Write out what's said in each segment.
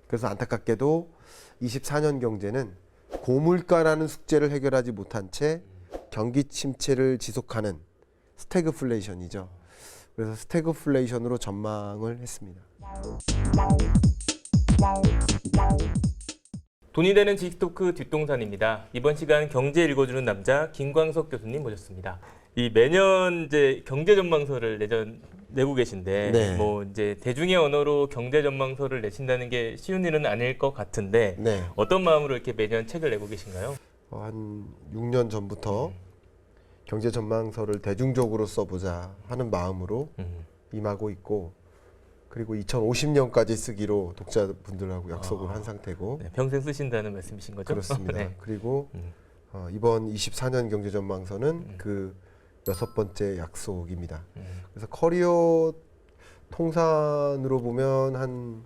그래서 안타깝게도 24년 경제는 고물가라는 숙제를 해결하지 못한 채 경기 침체를 지속하는 스태그플레이션이죠. 그래서 스태그플레이션으로 전망을 했습니다. 돈이 되는 지식토크 뒷동산입니다. 이번 시간 경제 읽어주는 남자 김광석 교수님 모셨습니다. 이 매년 이제 경제 전망서를 내고 계신데, 네. 뭐 이제 대중의 언어로 경제 전망서를 내신다는 게 쉬운 일은 아닐 것 같은데, 네. 어떤 마음으로 이렇게 매년 책을 내고 계신가요? 한 6년 전부터 경제 전망서를 대중적으로 써보자 하는 마음으로 임하고 있고, 그리고 2050년까지 쓰기로 독자분들하고 약속을 한 상태고. 네, 평생 쓰신다는 말씀이신 거죠? 그렇습니다. 네. 그리고 이번 24년 경제 전망서는 그 6번째 약속입니다. 그래서 커리어 통산으로 보면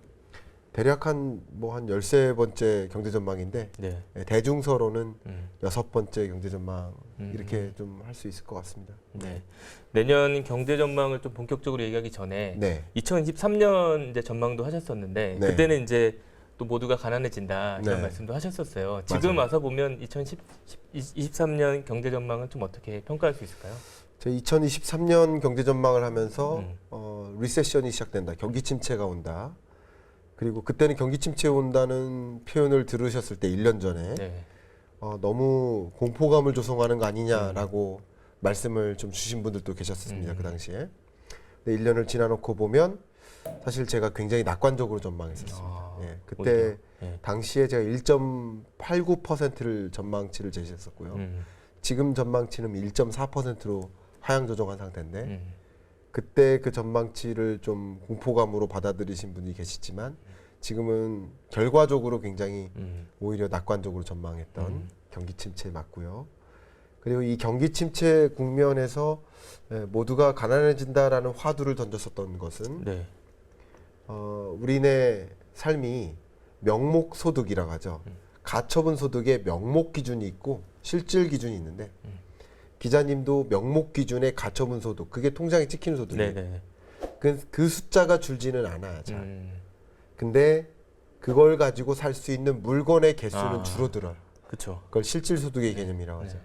대략 한 13번째 경제 전망인데, 네. 대중서로는 6번째 경제 전망 이렇게 좀 할 수 있을 것 같습니다. 네. 내년 경제 전망을 좀 본격적으로 얘기하기 전에 네. 2023년 이제 전망도 하셨었는데, 네. 그때는 이제 또 모두가 가난해진다 이런 네. 말씀도 하셨었어요. 지금 맞아요. 와서 보면 2023년 경제 전망은 좀 어떻게 평가할 수 있을까요? 제 2023년 경제 전망을 하면서 리세션이 시작된다. 경기 침체가 온다. 그리고 그때는 경기 침체 온다는 표현을 들으셨을 때 1년 전에 네. 너무 공포감을 조성하는 거 아니냐라고 말씀을 좀 주신 분들도 계셨습니다. 그 당시에. 근데 1년을 지나놓고 보면 사실 제가 굉장히 낙관적으로 전망했었습니다. 예, 그때 오히려. 네. 당시에 제가 1.89%를 전망치를 제시했었고요. 지금 전망치는 1.4%로 하향 조정한 상태인데, 그때 그 전망치를 좀 공포감으로 받아들이신 분이 계시지만 지금은 결과적으로 굉장히 오히려 낙관적으로 전망했던 경기 침체에 맞고요. 그리고 이 경기 침체 국면에서 모두가 가난해진다라는 화두를 던졌었던 것은 네. 우리네 삶이 명목 소득이라고 하죠. 가처분 소득의 명목 기준이 있고 실질 기준이 있는데, 기자님도 명목 기준의 가처분 소득, 그게 통장에 찍히는 소득이에요. 네. 그 숫자가 줄지는 않아요. 잘. 근데 그걸 가지고 살 수 있는 물건의 개수는 줄어들어요. 그렇죠. 그걸 실질 소득의 개념이라고 하죠. 네.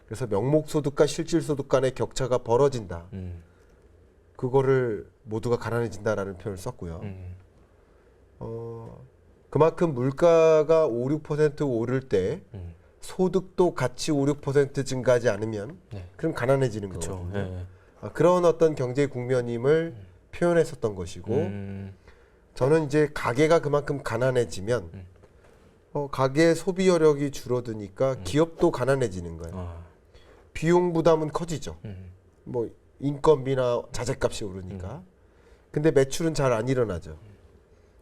그래서 명목 소득과 실질 소득 간의 격차가 벌어진다. 그거를 모두가 가난해진다라는 표현을 썼고요. 그만큼 물가가 5, 6% 오를 때 소득도 같이 5, 6% 증가하지 않으면 네. 그럼 가난해지는 그렇죠. 거거든요. 네. 그런 어떤 경제 국면임을 표현했었던 것이고, 저는 이제 가계가 그만큼 가난해지면 가계 소비 여력이 줄어드니까 기업도 가난해지는 거예요. 비용 부담은 커지죠. 뭐 인건비나 자재값이 오르니까. 근데 매출은 잘 안 일어나죠.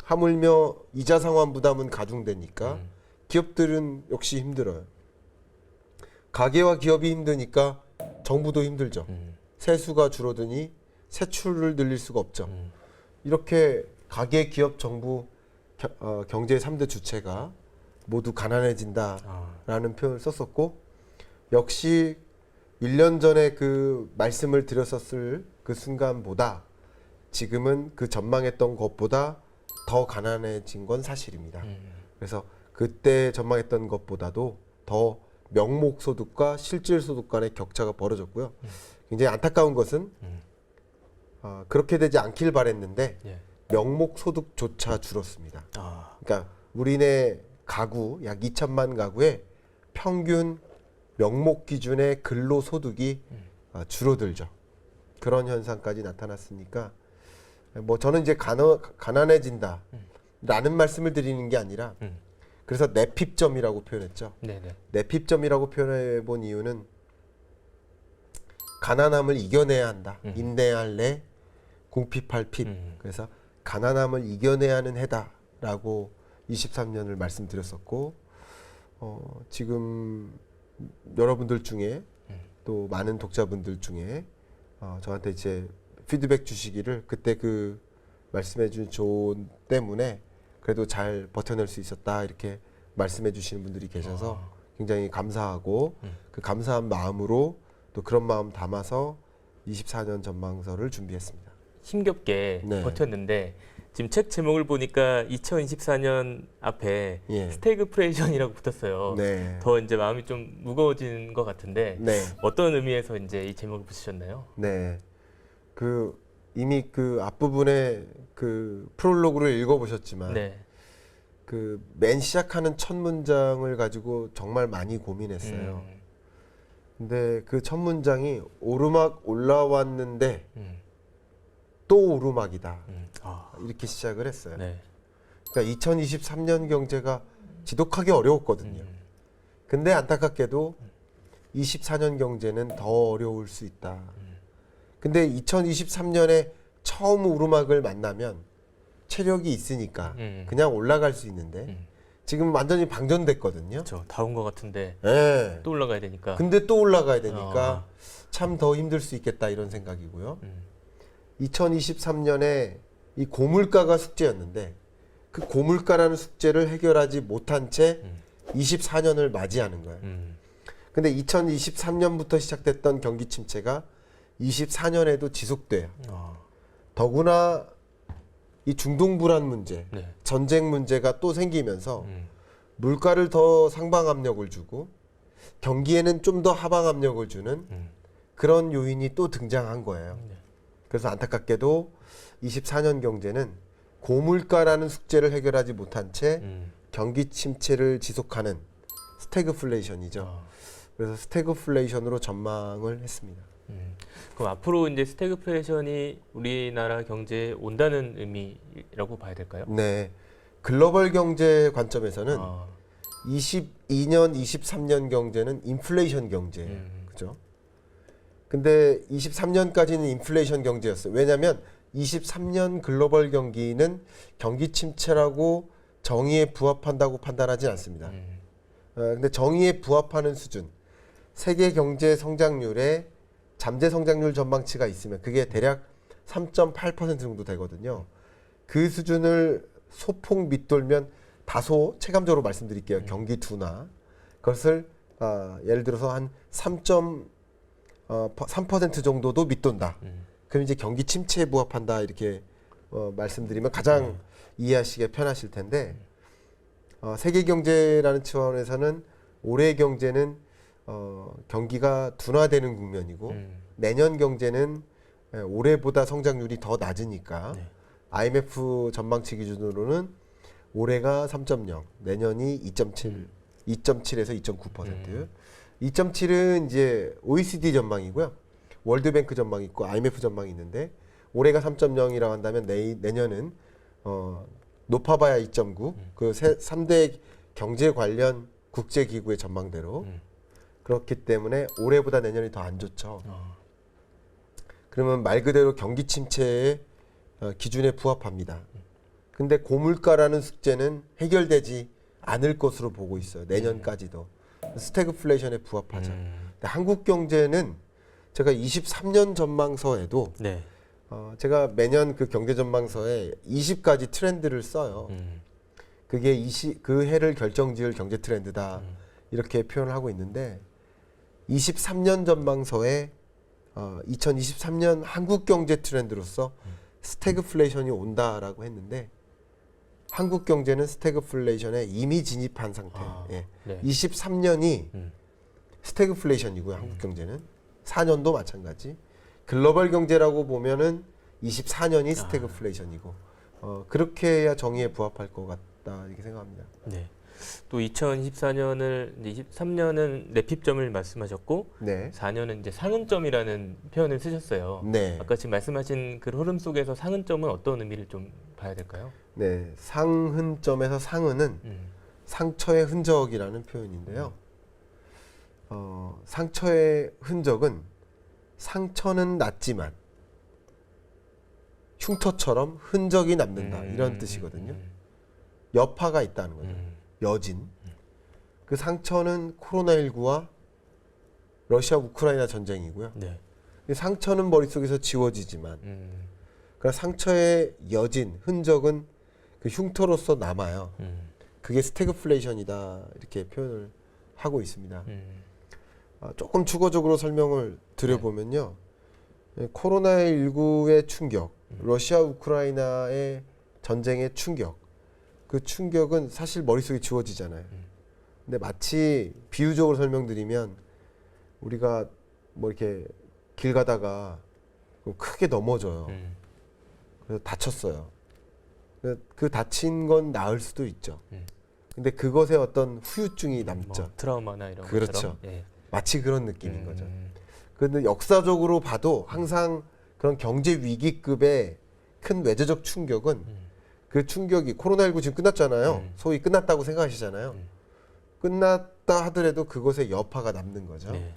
하물며 이자 상환 부담은 가중되니까 기업들은 역시 힘들어요. 가계와 기업이 힘드니까 정부도 힘들죠. 세수가 줄어드니 세출을 늘릴 수가 없죠. 이렇게 가계, 기업, 정부, 경제의 3대 주체가 모두 가난해진다라는 표현을 썼었고, 역시 1년 전에 그 말씀을 드렸었을 그 순간보다 지금은 그 전망했던 것보다 더 가난해진 건 사실입니다. 그래서 그때 전망했던 것보다도 더 명목 소득과 실질 소득 간의 격차가 벌어졌고요. 굉장히 안타까운 것은 그렇게 되지 않길 바랬는데 명목 소득조차 줄었습니다. 그러니까 우리네 가구 약 2천만 가구의 평균 명목 기준의 근로 소득이 줄어들죠. 그런 현상까지 나타났으니까 뭐 저는 이제 가난해진다라는 말씀을 드리는 게 아니라, 그래서 내핍점이라고 표현했죠. 네네. 내핍점이라고 표현해 본 이유는 가난함을 이겨내야 한다. 인내할 내, 궁핍할 핍. 그래서 가난함을 이겨내야 하는 해다라고 23년을 말씀드렸었고, 지금 여러분들 중에 또 많은 독자분들 중에 저한테 이제 피드백 주시기를, 그때 그 말씀해 준 조언 때문에 그래도 잘 버텨낼 수 있었다 이렇게 말씀해 주시는 분들이 계셔서 굉장히 감사하고, 그 감사한 마음으로 또 그런 마음 담아서 24년 전망서를 준비했습니다. 힘겹게 네. 버텼는데, 지금 책 제목을 보니까 2024년 앞에 예. 스태그플레이션이라고 붙었어요. 네. 더 이제 마음이 좀 무거워진 것 같은데 네. 어떤 의미에서 이제 이 제목을 붙이셨나요? 네. 그 이미 그 앞부분에 그 프롤로그를 읽어보셨지만 네. 그 맨 시작하는 첫 문장을 가지고 정말 많이 고민했어요. 근데 그 첫 문장이 오르막 올라왔는데 또 오르막이다. 아, 이렇게 시작을 했어요. 네. 그러니까 2023년 경제가 지독하게 어려웠거든요. 근데 안타깝게도 24년 경제는 더 어려울 수 있다. 근데 2023년에 처음 오르막을 만나면 체력이 있으니까 그냥 올라갈 수 있는데 지금 완전히 방전됐거든요. 그렇죠. 다 온 것 같은데 네. 또 올라가야 되니까. 근데 또 올라가야 되니까 참 더 힘들 수 있겠다 이런 생각이고요. 2023년에 이 고물가가 숙제였는데 그 고물가라는 숙제를 해결하지 못한 채 24년을 맞이하는 거예요. 근데 2023년부터 시작됐던 경기 침체가 24년에도 지속돼요. 더구나 이 중동 불안 문제, 네. 전쟁 문제가 또 생기면서 물가를 더 상방 압력을 주고 경기에는 좀 더 하방 압력을 주는 그런 요인이 또 등장한 거예요. 네. 그래서 안타깝게도 24년 경제는 고물가라는 숙제를 해결하지 못한 채 경기 침체를 지속하는 스태그플레이션이죠. 그래서 스태그플레이션으로 전망을 했습니다. 그럼 앞으로 이제 스태그플레이션이 우리나라 경제에 온다는 의미라고 봐야 될까요? 네, 글로벌 경제 관점에서는 아, 22년, 23년 경제는 인플레이션 경제, 그죠? 근데 23년까지는 인플레이션 경제였어요. 왜냐하면 23년 글로벌 경기는 경기 침체라고 정의에 부합한다고 판단하지 않습니다. 근데 정의에 부합하는 수준, 세계 경제 성장률에 잠재 성장률 전망치가 있으면 그게 대략 3.8% 정도 되거든요. 그 수준을 소폭 밑돌면 다소 체감적으로 말씀드릴게요. 경기 둔화. 그것을 예를 들어서 한 3% 정도도 밑돈다. 그럼 이제 경기 침체에 부합한다 이렇게 말씀드리면 가장 이해하시기가 편하실 텐데 세계 경제라는 차원에서는 올해 경제는 경기가 둔화되는 국면이고 내년 경제는 올해보다 성장률이 더 낮으니까 IMF 전망치 기준으로는 올해가 3.0, 내년이 2.7, 2.7에서 2.9%. 2.7은 이제 OECD 전망이고요. 월드뱅크 전망이 있고 IMF 전망이 있는데 올해가 3.0이라고 한다면 내년은 높아봐야 2.9. 그 3대 경제 관련 국제 기구의 전망대로 그렇기 때문에 올해보다 내년이 더 안 좋죠. 그러면 말 그대로 경기 침체의 기준에 부합합니다. 근데 고물가라는 숙제는 해결되지 않을 것으로 보고 있어요. 내년까지도. 스태그플레이션에 부합하죠. 근데 한국 경제는 제가 23년 전망서에도 네. 제가 매년 그 경제 전망서에 20가지 트렌드를 써요. 그게 그 해를 결정지을 경제 트렌드다. 이렇게 표현을 하고 있는데 23년 전망서에 2023년 한국 경제 트렌드로서 스태그플레이션이 온다라고 했는데 한국 경제는 스태그플레이션에 이미 진입한 상태. 예. 네. 23년이 스태그플레이션이고요. 한국 경제는 4년도 마찬가지. 글로벌 경제라고 보면은 24년이 스태그플레이션이고 그렇게 해야 정의에 부합할 것 같다 이렇게 생각합니다. 네. 또 2024년을 23년은 내핍점을 말씀하셨고 네. 4년은 이제 상흔점이라는 표현을 쓰셨어요. 네. 아까 지금 말씀하신 그 흐름 속에서 상흔점은 어떤 의미를 좀 봐야 될까요? 네. 상흔점에서 상흔은 상처의 흔적이라는 표현인데요. 상처의 흔적은 상처는 났지만 흉터처럼 흔적이 남는다 이런 뜻이거든요. 여파가 있다는 거죠. 여진. 그 상처는 코로나19와 러시아 우크라이나 전쟁이고요. 네. 이 상처는 머릿속에서 지워지지만 그러나 상처의 여진, 흔적은 그 흉터로서 남아요. 그게 스태그플레이션이다 이렇게 표현을 하고 있습니다. 조금 추가적으로 설명을 드려보면요. 코로나19의 충격, 러시아 우크라이나의 전쟁의 충격, 그 충격은 사실 머릿속에 지워지잖아요. 근데 마치 비유적으로 설명드리면 우리가 뭐 이렇게 길 가다가 크게 넘어져요. 그래서 다쳤어요. 그 다친 건 나을 수도 있죠. 근데 그것에 어떤 후유증이 남죠. 뭐 트라우마나 이런 그렇죠. 것처럼. 예. 마치 그런 느낌인 거죠. 그런데 역사적으로 봐도 항상 그런 경제 위기급의 큰 외재적 충격은 그 충격이 코로나19 지금 끝났잖아요. 소위 끝났다고 생각하시잖아요. 끝났다 하더라도 그것에 여파가 남는 거죠. 네.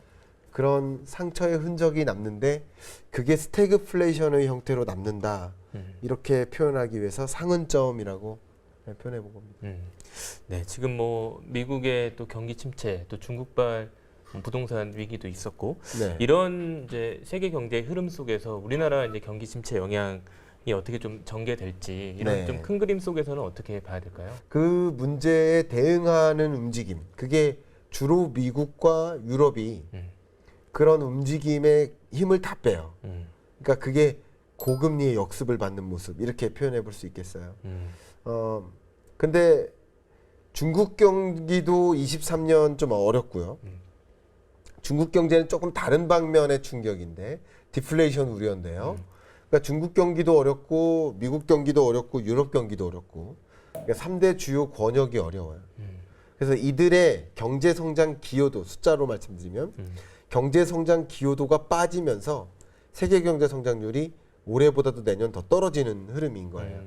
그런 상처의 흔적이 남는데 그게 스태그플레이션의 형태로 남는다. 이렇게 표현하기 위해서 상흔점이라고 표현해 본 겁니다. 네, 지금 뭐 미국의 또 경기 침체, 또 중국발 부동산 위기도 있었고 네. 이런 이제 세계 경제의 흐름 속에서 우리나라 이제 경기 침체 영향이 어떻게 좀 전개될지 이런 네. 좀 큰 그림 속에서는 어떻게 봐야 될까요? 그 문제에 대응하는 움직임, 그게 주로 미국과 유럽이 그런 움직임에 힘을 다 빼요. 그러니까 그게 고금리의 역습을 받는 모습 이렇게 표현해 볼 수 있겠어요. 근데 중국 경기도 23년 좀 어렵고요. 중국 경제는 조금 다른 방면의 충격인데 디플레이션 우려인데요. 그러니까 중국 경기도 어렵고 미국 경기도 어렵고 유럽 경기도 어렵고 그러니까 3대 주요 권역이 어려워요. 그래서 이들의 경제 성장 기여도 숫자로 말씀드리면 경제 성장 기여도가 빠지면서 세계 경제 성장률이 올해보다도 내년 더 떨어지는 흐름인 거예요.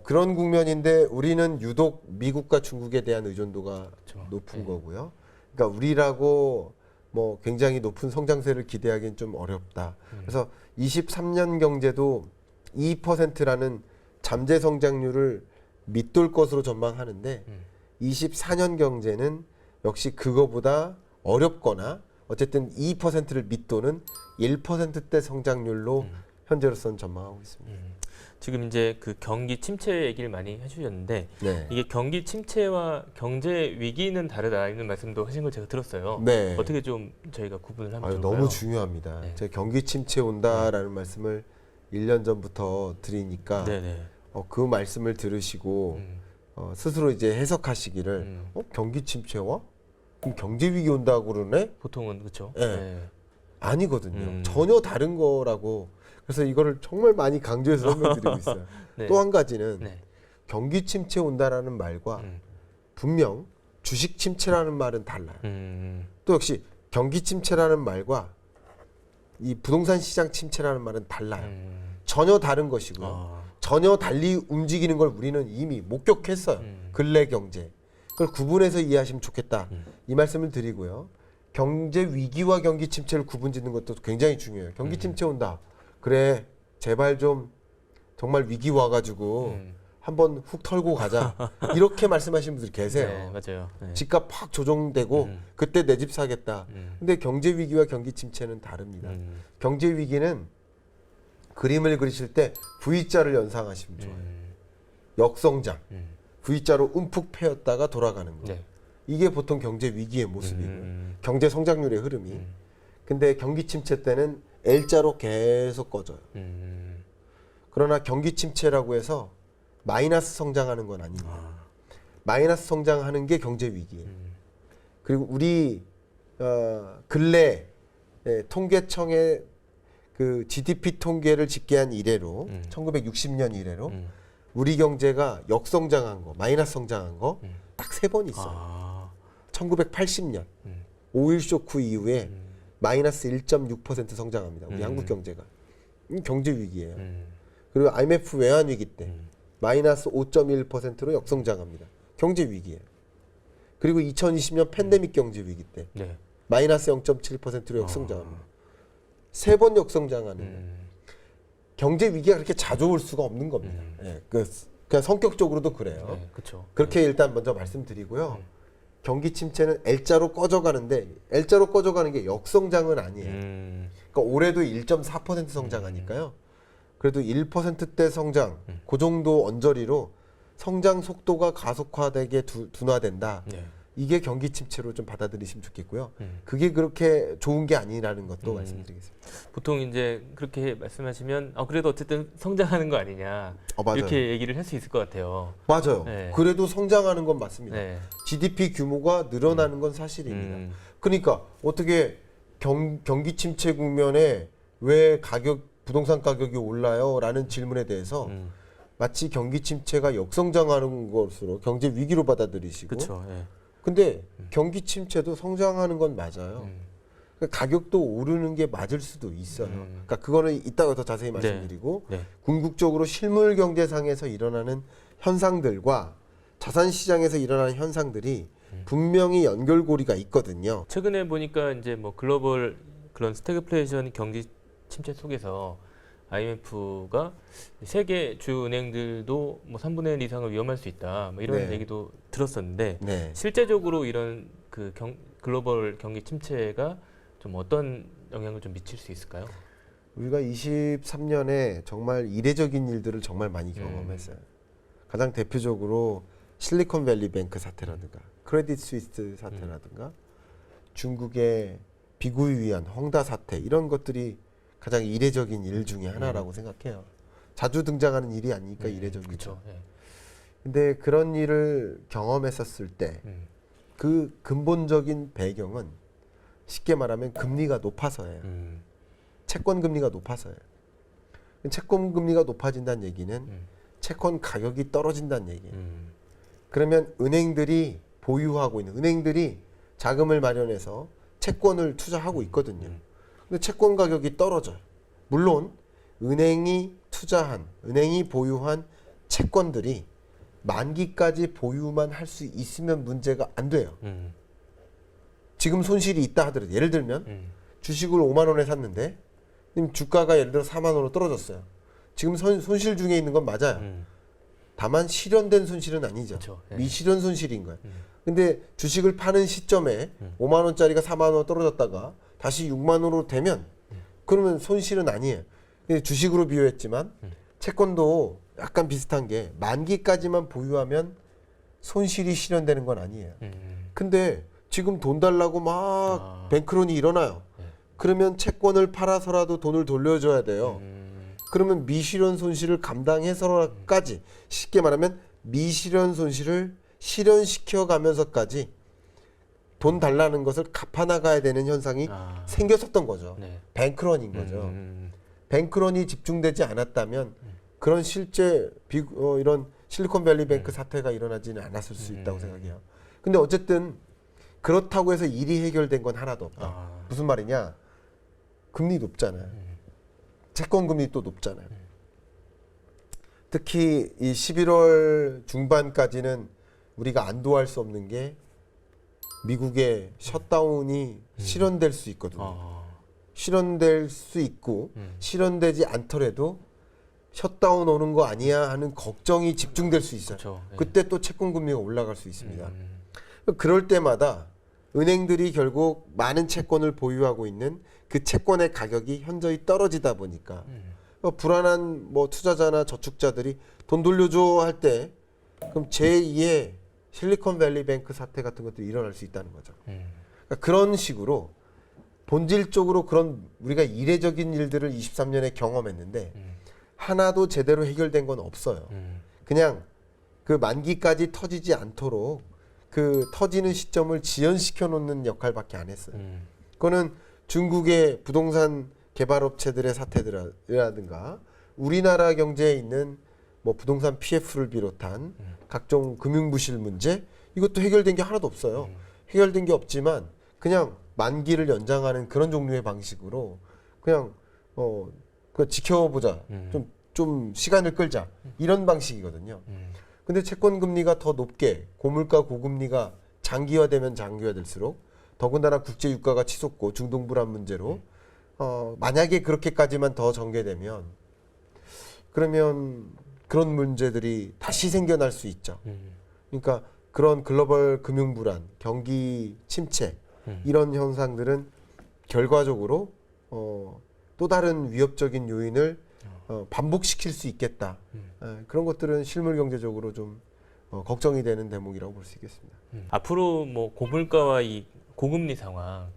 그런 국면인데 우리는 유독 미국과 중국에 대한 의존도가 그렇죠. 높은 네. 거고요. 그러니까 우리라고 뭐 굉장히 높은 성장세를 기대하기는 좀 어렵다. 그래서 23년 경제도 2%라는 잠재 성장률을 밑돌 것으로 전망하는데 24년 경제는 역시 그거보다 어렵거나 어쨌든 2%를 밑도는 1%대 성장률로 현재로서는 전망하고 있습니다. 지금 이제 그 경기 침체 얘기를 많이 해주셨는데 네. 이게 경기 침체와 경제 위기는 다르다 이런 말씀도 하신 걸 제가 들었어요. 네. 어떻게 좀 저희가 구분을 하면 아유, 좋을까요? 너무 중요합니다. 네. 제가 경기 침체 온다라는 말씀을 1년 전부터 드리니까 네네. 그 말씀을 들으시고 스스로 이제 해석하시기를 경기 침체와? 그럼 경제 위기 온다고 그러네? 보통은 그렇죠. 네. 아니거든요. 음. 전혀 다른 거라고. 그래서 이거를 정말 많이 강조해서 설명드리고 있어요. 네. 또 한 가지는 네. 경기 침체 온다라는 말과 분명 주식 침체라는 말은 달라요. 또 역시 경기 침체라는 말과 이 부동산 시장 침체라는 말은 달라요. 전혀 다른 것이고요. 아. 전혀 달리 움직이는 걸 우리는 이미 목격했어요. 근래 경제. 그걸 구분해서 이해하시면 좋겠다. 이 말씀을 드리고요. 경제 위기와 경기 침체를 구분짓는 것도 굉장히 중요해요. 경기 침체 온다. 그래, 제발 좀 정말 위기 와가지고 한번 훅 털고 가자. 이렇게 말씀하시는 분들 계세요. 네, 맞아요. 네. 집값 팍 조정되고 그때 내 집 사겠다. 근데 경제 위기와 경기 침체는 다릅니다. 경제 위기는 그림을 그리실 때 V자를 연상하시면 좋아요. 역성장. V자로 움푹 패였다가 돌아가는 거. 네. 이게 보통 경제 위기의 모습이고요. 경제 성장률의 흐름이. 근데 경기 침체 때는 L자로 계속 꺼져요. 그러나 경기 침체라고 해서 마이너스 성장하는 건 아닙니다. 마이너스 성장하는 게 경제 위기예요. 그리고 우리 근래 통계청의 그 GDP 통계를 집계한 이래로 1960년 이래로 우리 경제가 역성장한 거, 마이너스 성장한 거 딱 3번 있어요. 아. 1980년 5.1 쇼크 이후에 마이너스 1.6% 성장합니다. 우리 한국 경제가. 경제 위기예요. 그리고 IMF 외환 위기 때 마이너스 5.1%로 역성장합니다. 경제 위기예요. 그리고 2020년 팬데믹 경제 위기 때 네. 마이너스 0.7%로 역성장합니다. 3번 역성장하는 경제 위기가 그렇게 자주 올 수가 없는 겁니다. 예, 그냥 성격적으로도 그래요. 네, 그렇죠. 그렇게 일단 먼저 말씀드리고요. 경기 침체는 L자로 꺼져가는데 L자로 꺼져가는 게 역성장은 아니에요. 그러니까 올해도 1.4% 성장하니까요. 그래도 1%대 성장, 그 정도 언저리로 성장 속도가 가속화되게 둔화된다. 네. 이게 경기 침체로 좀 받아들이시면 좋겠고요. 그게 그렇게 좋은 게 아니라는 것도 말씀드리겠습니다. 보통 이제 그렇게 말씀하시면 그래도 어쨌든 성장하는 거 아니냐 맞아요. 이렇게 얘기를 할 수 있을 것 같아요. 맞아요. 네. 그래도 성장하는 건 맞습니다. 네. GDP 규모가 늘어나는 건 사실입니다. 그러니까 어떻게 경기 침체 국면에 왜 부동산 가격이 올라요? 라는 질문에 대해서 마치 경기 침체가 역성장하는 것으로 경제 위기로 받아들이시고 그렇죠. 예. 근데 경기 침체도 성장하는 건 맞아요. 그러니까 가격도 오르는 게 맞을 수도 있어요. 그러니까 그거는 이따가 더 자세히 말씀드리고 네. 궁극적으로 실물 경제상에서 일어나는 현상들과 자산 시장에서 일어나는 현상들이 분명히 연결고리가 있거든요. 최근에 보니까 이제 뭐 글로벌 그런 스태그플레이션 경기 침체 속에서 IMF가 세계 주 은행들도 뭐 3분의 1 이상을 위험할 수 있다. 뭐 이런 네. 얘기도 들었었는데 네. 실제적으로 이런 그 글로벌 경기 침체가 좀 어떤 영향을 좀 미칠 수 있을까요? 우리가 23년에 정말 이례적인 일들을 정말 많이 경험했어요. 가장 대표적으로 실리콘밸리뱅크 사태라든가 크레딧 스위스 사태라든가 중국의 비구이 위안 헝다 사태 이런 것들이 가장 이례적인 일 중에 하나라고 생각해요. 자주 등장하는 일이 아니니까 이례적이죠. 그렇죠. 예. 근데 그런 일을 경험했었을 때 그 근본적인 배경은 쉽게 말하면 금리가 높아서예요. 채권 금리가 높아서예요. 채권 금리가 높아진다는 얘기는 채권 가격이 떨어진다는 얘기예요. 그러면 은행들이 보유하고 있는 은행들이 자금을 마련해서 채권을 투자하고 있거든요. 근데 채권 가격이 떨어져요. 물론 은행이 보유한 채권들이 만기까지 보유만 할 수 있으면 문제가 안 돼요. 지금 손실이 있다 하더라도 예를 들면 주식을 5만 원에 샀는데 주가가 예를 들어 4만 원으로 떨어졌어요. 지금 손실 중에 있는 건 맞아요. 다만 실현된 손실은 아니죠. 그렇죠. 예. 미실현 손실인 거예요. 근데 주식을 파는 시점에 5만 원짜리가 4만 원 떨어졌다가 다시 6만 원으로 되면 그러면 손실은 아니에요. 근데 주식으로 비유했지만 채권도 약간 비슷한 게 만기까지만 보유하면 손실이 실현되는 건 아니에요. 근데 지금 돈 달라고 막 뱅크론이 일어나요. 그러면 채권을 팔아서라도 돈을 돌려줘야 돼요. 그러면 미실현 손실을 감당해서까지 쉽게 말하면 미실현 손실을 실현시켜 가면서까지 돈 달라는 것을 갚아나가야 되는 현상이 생겼었던 거죠. 네. 뱅크런인 거죠. 뱅크런이 집중되지 않았다면 그런 실제 이런 실리콘밸리 뱅크 사태가 일어나지는 않았을 수 있다고 생각해요. 근데 어쨌든 그렇다고 해서 일이 해결된 건 하나도 없다. 무슨 말이냐? 금리 높잖아요. 채권 금리 또 높잖아요. 특히 이 11월 중반까지는 우리가 안도할 수 없는 게 미국의 셧다운이 실현될 수 있거든요. 실현될 수 있고 실현되지 않더라도 셧다운 오는 거 아니야 하는 걱정이 집중될 수 있어요. 그렇죠. 예. 그때 또 채권 금리가 올라갈 수 있습니다. 그럴 때마다 은행들이 결국 많은 채권을 보유하고 있는 그 채권의 가격이 현저히 떨어지다 보니까 불안한 뭐 투자자나 저축자들이 돈 돌려줘 할 때 그럼 제2의 실리콘밸리 뱅크 사태 같은 것들이 일어날 수 있다는 거죠. 그러니까 그런 식으로 본질적으로 그런 우리가 이례적인 일들을 23년에 경험했는데 하나도 제대로 해결된 건 없어요. 그냥 그 만기까지 터지지 않도록 그 터지는 시점을 지연시켜 놓는 역할밖에 안 했어요. 그거는 중국의 부동산 개발업체들의 사태들이라든가 우리나라 경제에 있는 뭐 부동산 PF를 비롯한 각종 금융부실 문제 이것도 해결된 게 하나도 없어요. 해결된 게 없지만 그냥 만기를 연장하는 그런 종류의 방식으로 그냥 그 지켜보자. 좀 시간을 끌자. 이런 방식이거든요. 근데 채권 금리가 더 높게 고물가 고금리가 장기화되면 장기화될수록 더군다나 국제 유가가 치솟고 중동 불안 문제로 만약에 그렇게까지만 더 전개되면 그러면 그런 문제들이 다시 생겨날 수 있죠. 그러니까 그런 글로벌 금융 불안, 경기 침체 이런 현상들은 결과적으로 또 다른 위협적인 요인을 반복시킬 수 있겠다. 그런 것들은 실물 경제적으로 좀 걱정이 되는 대목이라고 볼 수 있겠습니다. 앞으로 뭐 고물가와 이 고금리 상황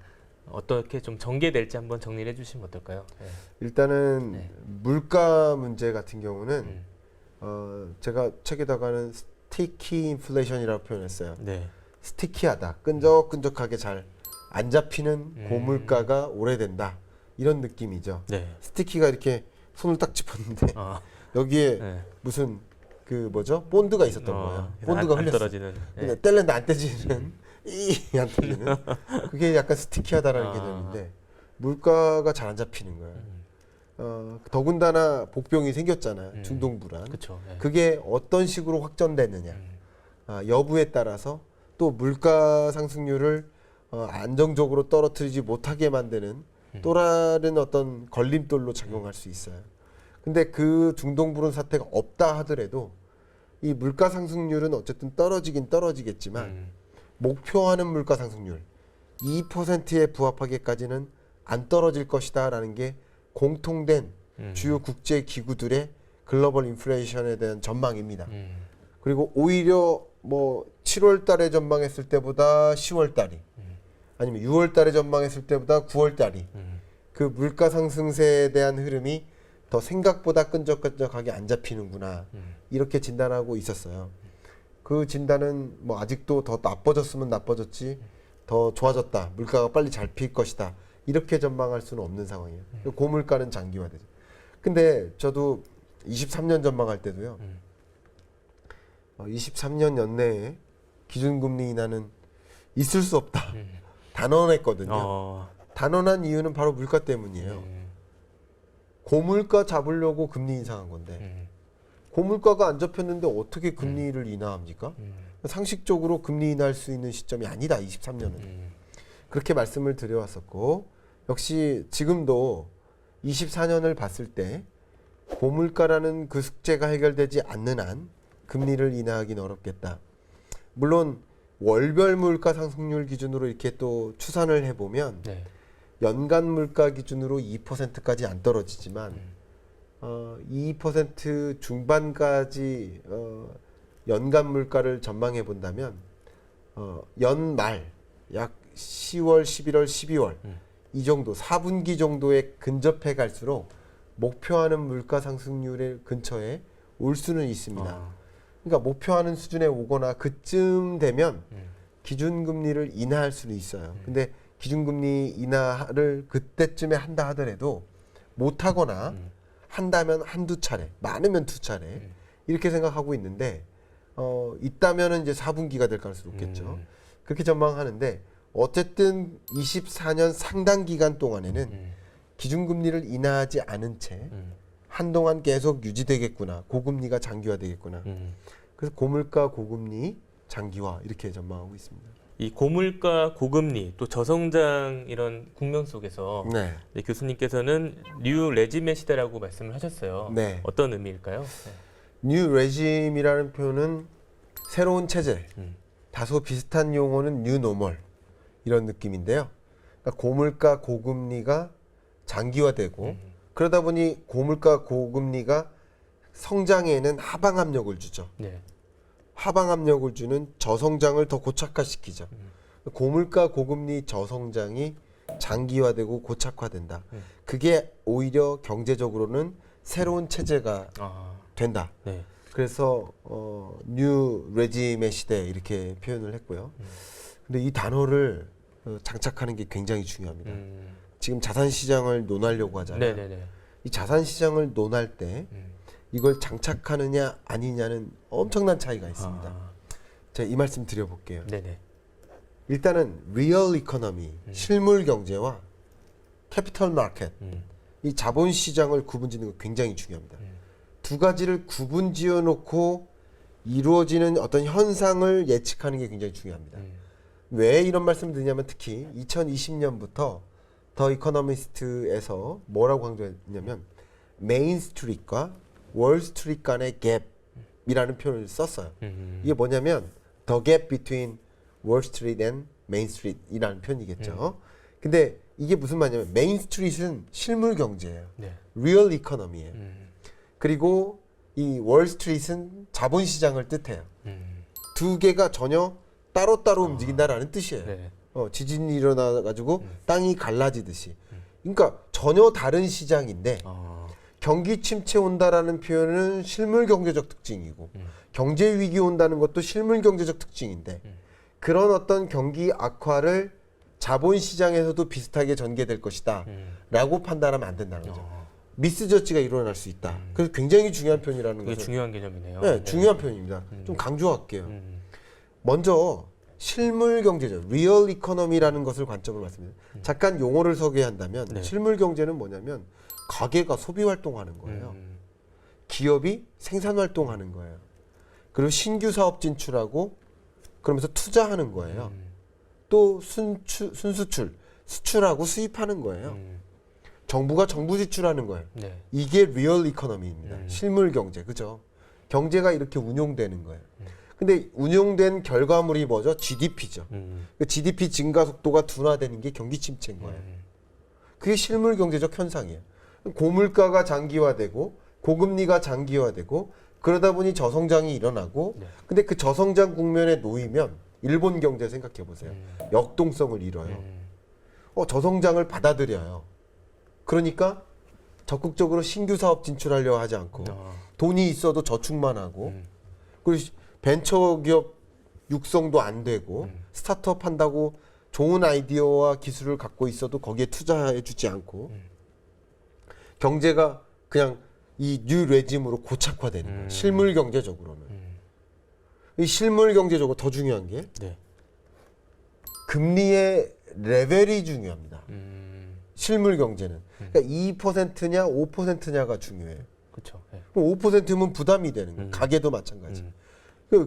어떻게 좀 전개될지 한번 정리를 해주시면 어떨까요? 네. 일단은 네. 물가 문제 같은 경우는 제가 책에다가는 스티키 인플레이션이라고 표현했어요. 네. 스티키하다, 끈적끈적하게 잘 안 잡히는 고물가가 오래된다 이런 느낌이죠. 네. 스티키가 이렇게 손을 딱 짚었는데 아, 여기에 네. 무슨 그 뭐죠? 본드가 있었던 거예요. 본드가 안 흘렸어. 떨어지는. 근데 뗄는데 안 떼지는 이안 떼지는 그게 약간 스티키하다라는 개념인데 물가가 잘 안 잡히는 거예요. 더군다나 복병이 생겼잖아요. 중동불안. 그렇죠. 네. 그게 어떤 식으로 확전되느냐 여부에 따라서 또 물가 상승률을 안정적으로 떨어뜨리지 못하게 만드는 또 다른 어떤 걸림돌로 작용할 수 있어요. 근데 그 중동불안 사태가 없다 하더라도 이 물가 상승률은 어쨌든 떨어지긴 떨어지겠지만 목표하는 물가 상승률 2%에 부합하게까지는 안 떨어질 것이다라는 게 공통된 주요 국제 기구들의 글로벌 인플레이션에 대한 전망입니다. 그리고 오히려 뭐 7월 달에 전망했을 때보다 10월 달이 아니면 6월 달에 전망했을 때보다 9월 달이 그 물가 상승세에 대한 흐름이 더 생각보다 끈적끈적하게 안 잡히는구나 이렇게 진단하고 있었어요. 그 진단은 뭐 아직도 더 나빠졌으면 나빠졌지 더 좋아졌다 물가가 빨리 잡힐 것이다 이렇게 전망할 수는 없는 상황이에요. 고물가는 장기화되죠. 근데 저도 23년 전망할 때도요 23년 연내에 기준금리 인하는 있을 수 없다 단언했거든요. 단언한 이유는 바로 물가 때문이에요. 고물가 잡으려고 금리 인상한 건데 고물가가 안 잡혔는데 어떻게 금리를 인하합니까? 상식적으로 금리 인하할 수 있는 시점이 아니다. 23년은. 그렇게 말씀을 드려왔었고 역시 지금도 24년을 봤을 때 고물가라는 그 숙제가 해결되지 않는 한 금리를 인하하기는 어렵겠다. 물론 월별 물가 상승률 기준으로 이렇게 또 추산을 해보면 네. 연간 물가 기준으로 2%까지 안 떨어지지만 2% 중반까지 연간 물가를 전망해 본다면 연말 약 10월, 11월, 12월 이 정도 4분기 정도에 근접해 갈수록 목표하는 물가 상승률의 근처에 올 수는 있습니다. 그러니까 목표하는 수준에 오거나 그쯤 되면 기준금리를 인하할 수는 있어요. 근데 기준금리 인하를 그때쯤에 한다 하더라도 못하거나 한다면 한두 차례, 많으면 두 차례 이렇게 생각하고 있는데 있다면은 이제 4분기가 될 가능성이 높겠죠. 그렇게 전망하는데 어쨌든 24년 상당 기간 동안에는 기준금리를 인하하지 않은 채 한동안 계속 유지되겠구나. 고금리가 장기화되겠구나. 그래서 고물가, 고금리, 장기화 이렇게 전망하고 있습니다. 이 고물가, 고금리, 또 저성장 이런 국면 속에서 네. 네, 교수님께서는 뉴 레짐의 시대라고 말씀을 하셨어요. 네. 어떤 의미일까요? 뉴 레짐이라는 표현은 새로운 체제, 다소 비슷한 용어는 뉴 노멀 이런 느낌인데요. 그러니까 고물가, 고금리가 장기화되고 그러다 보니 고물가, 고금리가 성장에는 하방 압력을 주죠. 네. 하방 압력을 주는 저성장을 더 고착화시키죠. 고물가, 고금리, 저성장이 장기화되고 고착화된다. 그게 오히려 경제적으로는 새로운 체제가 된다. 네. 그래서 뉴 레짐의 시대 이렇게 표현을 했고요. 근데 이 단어를 장착하는 게 굉장히 중요합니다. 지금 자산 시장을 논하려고 하잖아요. 네네네. 이 자산 시장을 논할 때 이걸 장착하느냐 아니냐는 엄청난 차이가 있습니다. 제가 이 말씀 드려볼게요. 네네. 일단은 리얼 이코노미, 실물 경제와 캐피털 마켓, 이 자본 시장을 구분짓는 거 굉장히 중요합니다. 두 가지를 구분지어 놓고 이루어지는 어떤 현상을 예측하는 게 굉장히 중요합니다. 왜 이런 말씀을 드리냐면 특히 2020년부터 더 이코노미스트에서 뭐라고 강조했냐면 메인 스트리트과 월 스트리트 간의 갭이라는 표현을 썼어요. 이게 뭐냐면 the gap between Wall Street and Main Street이라는 표현이겠죠. 근데 이게 무슨 말이냐면 메인 스트리트는 실물 경제예요. 네. 리얼 이코노미예요. 그리고 이 월 스트리트는 자본 시장을 뜻해요. 두 개가 전혀 따로따로 움직인다라는 뜻이에요. 네. 지진이 일어나 가지고 땅이 갈라지듯이. 그러니까 전혀 다른 시장인데 경기 침체 온다라는 표현은 실물 경제적 특징이고 경제 위기 온다는 것도 실물 경제적 특징인데 그런 어떤 경기 악화를 자본 시장에서도 비슷하게 전개될 것이다라고 판단하면 안 된다는 거죠. 미스저지가 일어날 수 있다. 그래서 굉장히 중요한 표현이라는 그게 거죠. 중요한 개념이네요. 네, 중요한 표현입니다. 좀 강조할게요. 먼저 실물 경제죠. 리얼 이코노미라는 것을 관점을 말씀드립니다. 잠깐 용어를 소개한다면 네. 실물 경제는 뭐냐면 가게가 소비 활동하는 거예요. 기업이 생산 활동하는 거예요. 그리고 신규 사업 진출하고 그러면서 투자하는 거예요. 또 순수출, 수출하고 수입하는 거예요. 정부가 정부 지출하는 거예요. 네. 이게 리얼 이코노미입니다. 실물 경제, 그죠? 경제가 이렇게 운용되는 거예요. 근데 운용된 결과물이 뭐죠? GDP죠. 그 GDP 증가 속도가 둔화되는 게 경기 침체인 거예요. 그게 실물 경제적 현상이에요. 고물가가 장기화되고 고금리가 장기화되고 그러다 보니 저성장이 일어나고 네. 근데 그 저성장 국면에 놓이면 일본 경제 생각해 보세요. 역동성을 잃어요. 저성장을 받아들여요. 그러니까 적극적으로 신규 사업 진출하려고 하지 않고 돈이 있어도 저축만 하고 그리고 벤처 기업 육성도 안 되고 스타트업 한다고 좋은 아이디어와 기술을 갖고 있어도 거기에 투자해 주지 않고 경제가 그냥 이 뉴 레짐으로 고착화되는 거예요. 실물 경제적으로는. 이 실물 경제적으로 더 중요한 게 네. 금리의 레벨이 중요합니다. 실물 경제는. 그러니까 2%냐 5%냐가 중요해요. 그렇죠. 네. 그럼 5%면 부담이 되는 거예요. 가계도 마찬가지.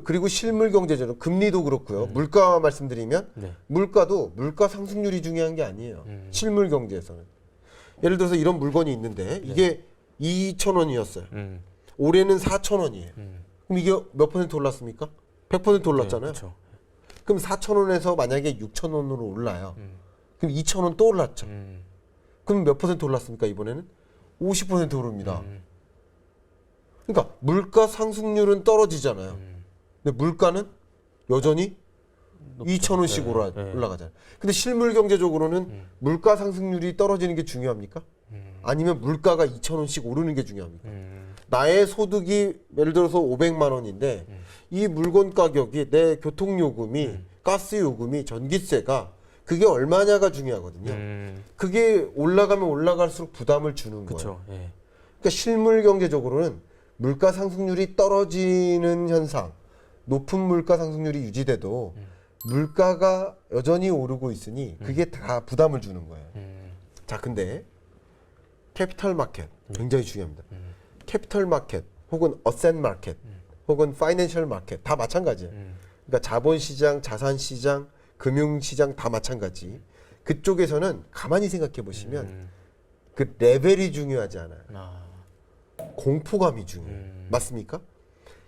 그리고 실물 경제적으로 금리도 그렇고요. 물가 말씀드리면 네. 물가도 물가 상승률이 중요한 게 아니에요. 실물 경제에서는. 예를 들어서 이런 물건이 있는데 이게 2,000원이었어요. 올해는 4,000원이에요. 그럼 이게 몇 퍼센트 올랐습니까? 100% 올랐잖아요. 네, 그렇죠. 그럼 4,000원에서 만약에 6,000원으로 올라요. 그럼 2,000원 또 올랐죠. 그럼 몇 퍼센트 올랐습니까? 이번에는 50% 오릅니다. 그러니까 물가 상승률은 떨어지잖아요. 근데 물가는 여전히 2,000원씩 네. 올라가잖아요. 근데 실물 경제적으로는 물가 상승률이 떨어지는 게 중요합니까? 아니면 물가가 2,000원씩 오르는 게 중요합니까? 나의 소득이 예를 들어서 500만 원인데 이 물건 가격이 내 교통요금이 가스요금이 전기세가 그게 얼마냐가 중요하거든요. 그게 올라가면 올라갈수록 부담을 주는 거예요. 그렇죠. 예. 그러니까 실물 경제적으로는 물가 상승률이 떨어지는 현상, 높은 물가 상승률이 유지돼도 물가가 여전히 오르고 있으니 그게 다 부담을 주는 거예요. 자, 근데 캐피털 마켓 굉장히 중요합니다. 캐피털 마켓 혹은 어셋 마켓 혹은 파이낸셜 마켓 다 마찬가지예요. 그러니까 자본 시장, 자산 시장, 금융 시장 다 마찬가지. 그쪽에서는 가만히 생각해 보시면 그 레벨이 중요하지 않아요. 공포감이 중요해요. 맞습니까?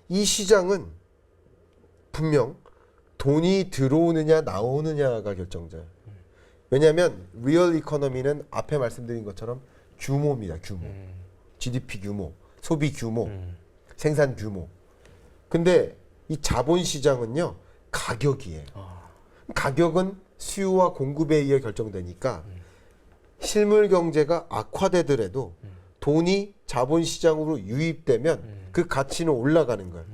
이 시장은 분명 돈이 들어오느냐 나오느냐가 결정자예요. 왜냐하면 리얼 이코노미는 앞에 말씀드린 것처럼 규모입니다. 규모. GDP 규모, 소비 규모, 생산 규모. 근데 이 자본 시장은요. 가격이에요. 가격은 수요와 공급에 의해 결정되니까 실물 경제가 악화되더라도 돈이 자본 시장으로 유입되면 그 가치는 올라가는 거예요.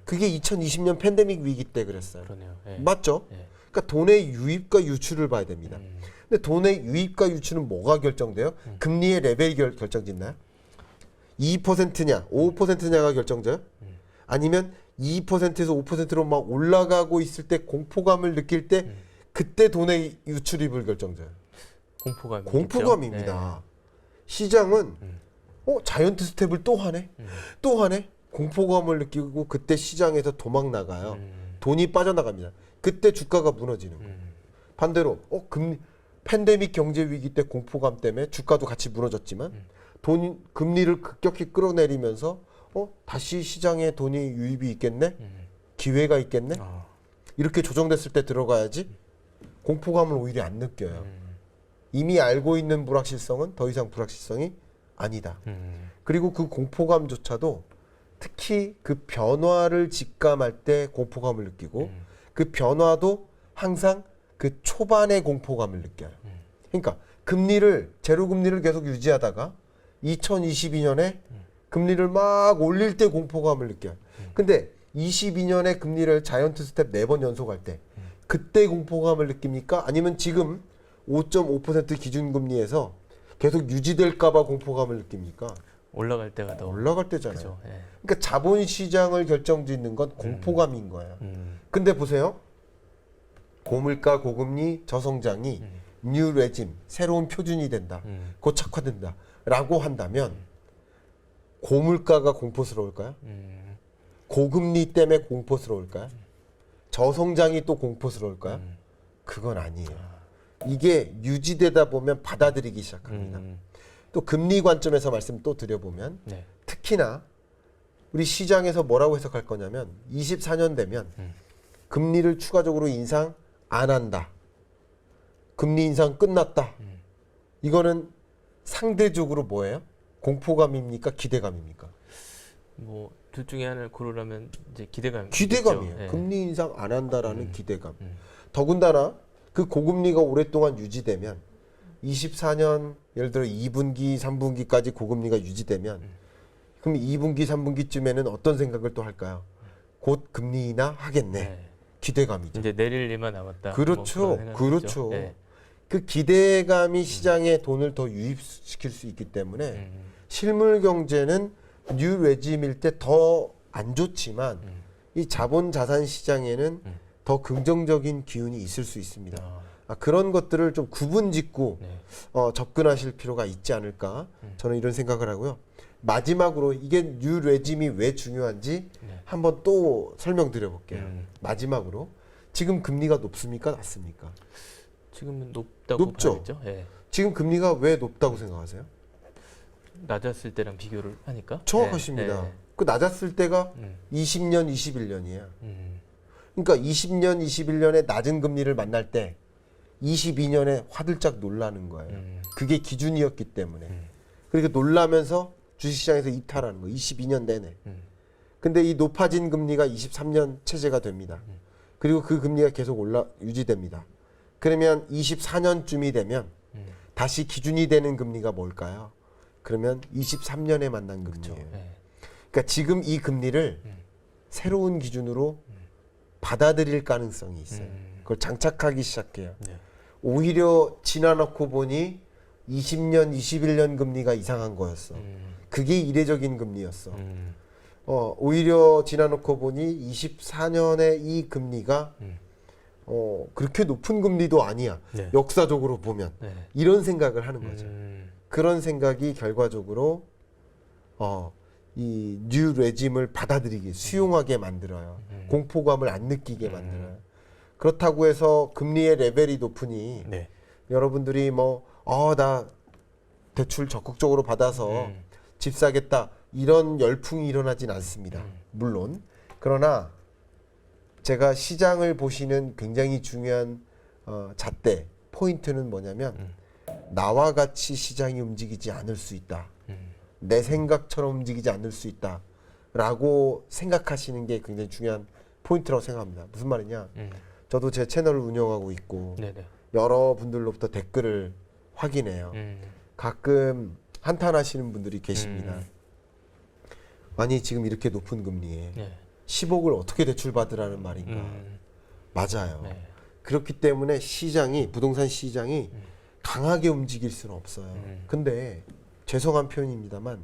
그게 2020년 팬데믹 위기 때 그랬어요. 그러네요. 예. 맞죠? 예. 그러니까 돈의 유입과 유출을 봐야 됩니다. 근데 돈의 유입과 유출은 뭐가 결정돼요? 금리의 레벨이 결정짓나요? 2%냐, 5%냐가 결정져요? 아니면 2%에서 5%로 막 올라가고 있을 때 공포감을 느낄 때 그때 돈의 유출입을 결정져요. 공포감입니다. 시장은 자이언트 스텝을 또 하네? 또 하네? 공포감을 느끼고 그때 시장에서 도망 나가요. 돈이 빠져나갑니다. 그때 주가가 무너지는 거예요. 반대로 팬데믹 경제 위기 때 공포감 때문에 주가도 같이 무너졌지만 금리를 급격히 끌어내리면서 다시 시장에 돈이 유입이 있겠네? 기회가 있겠네? 이렇게 조정됐을 때 들어가야지 공포감을 오히려 안 느껴요. 이미 알고 있는 불확실성은 더 이상 불확실성이 아니다. 그리고 그 공포감조차도 특히 그 변화를 직감할 때 공포감을 느끼고 그 변화도 항상 그 초반의 공포감을 느껴요. 그러니까 금리를 제로 금리를 계속 유지하다가 2022년에 금리를 막 올릴 때 공포감을 느껴요. 근데 22년에 금리를 자이언트 스텝 4번 연속할 때 그때 공포감을 느낍니까? 아니면 지금 5.5% 기준금리에서 계속 유지될까봐 공포감을 느낍니까? 올라갈 때가 더 올라갈 때잖아요. 그죠. 예. 그러니까 자본시장을 결정짓는 건 공포감인 거예요. 근데 보세요. 고물가, 고금리, 저성장이 뉴 레짐, 새로운 표준이 된다. 고착화된다. 라고 한다면 고물가가 공포스러울까요? 고금리 때문에 공포스러울까요? 저성장이 또 공포스러울까요? 그건 아니에요. 이게 유지되다 보면 받아들이기 시작합니다. 또 금리 관점에서 말씀 또 드려보면 네. 특히나 우리 시장에서 뭐라고 해석할 거냐면 24년 되면 금리를 추가적으로 인상 안 한다. 금리 인상 끝났다. 이거는 상대적으로 뭐예요? 공포감입니까? 기대감입니까? 뭐 둘 중에 하나를 고르라면 이제 기대감. 기대감이에요. 예. 금리 인상 안 한다라는 기대감. 더군다나 그 고금리가 오랫동안 유지되면 24년 예를 들어 2분기, 3분기까지 고금리가 유지되면 그럼 2분기, 3분기쯤에는 어떤 생각을 또 할까요? 곧 금리 인하 하겠네. 네. 기대감이죠. 이제 내릴 일만 남았다. 그렇죠. 뭐 그런 생각이죠. 그렇죠. 예. 그 기대감이 시장에 돈을 더 유입시킬 수 있기 때문에 실물 경제는 뉴 레짐일 때 더 안 좋지만 이 자본 자산 시장에는 더 긍정적인 기운이 있을 수 있습니다. 그런 것들을 좀 구분짓고 네. 접근하실 필요가 있지 않을까 저는 이런 생각을 하고요. 마지막으로 이게 뉴 레짐이 왜 중요한지 네. 한번 또 설명드려볼게요. 마지막으로 지금 금리가 높습니까? 낮습니까? 지금은 높다고 높죠. 봐야죠. 예. 지금 금리가 왜 높다고 생각하세요? 낮았을 때랑 비교를 하니까. 정확하십니다. 예. 예. 그 낮았을 때가 음. 20년, 21년이에요. 음. 그러니까 20년, 21년에 낮은 금리를 만날 때 22년에 화들짝 놀라는 거예요. 그게 기준이었기 때문에. 그렇게 놀라면서 주식시장에서 이탈하는 거예요. 22년 내내. 근데 이 높아진 금리가 23년 체제가 됩니다. 그리고 그 금리가 계속 유지됩니다. 그러면 24년쯤이 되면 다시 기준이 되는 금리가 뭘까요? 그러면 23년에 만난 금리예요. 그렇죠. 예. 그러니까 지금 이 금리를 새로운 기준으로 받아들일 가능성이 있어요. 그걸 장착하기 시작해요. 네. 오히려 지나놓고 보니 20년, 21년 금리가 이상한 거였어. 그게 이례적인 금리였어. 오히려 지나놓고 보니 24년의 이 금리가 그렇게 높은 금리도 아니야. 네. 역사적으로 보면. 네. 이런 생각을 하는 거죠. 음. 그런 생각이 결과적으로 이 뉴 레짐을 받아들이게 수용하게 만들어요. 공포감을 안 느끼게 만들어요. 그렇다고 해서 금리의 레벨이 높으니 네. 여러분들이 나 대출 적극적으로 받아서 집 사겠다 이런 열풍이 일어나진 않습니다. 물론 그러나 제가 시장을 보시는 굉장히 중요한 잣대 포인트는 뭐냐면 나와 같이 시장이 움직이지 않을 수 있다. 내 생각처럼 움직이지 않을 수 있다. 라고 생각하시는 게 굉장히 중요한 포인트라고 생각합니다. 무슨 말이냐? 저도 제 채널을 운영하고 있고 네네. 여러분들로부터 댓글을 확인해요. 가끔 한탄하시는 분들이 계십니다. 아니 지금 이렇게 높은 금리에 네. 10억을 어떻게 대출받으라는 말인가. 맞아요. 네. 그렇기 때문에 시장이 부동산 시장이 강하게 움직일 수는 없어요. 근데 죄송한 표현입니다만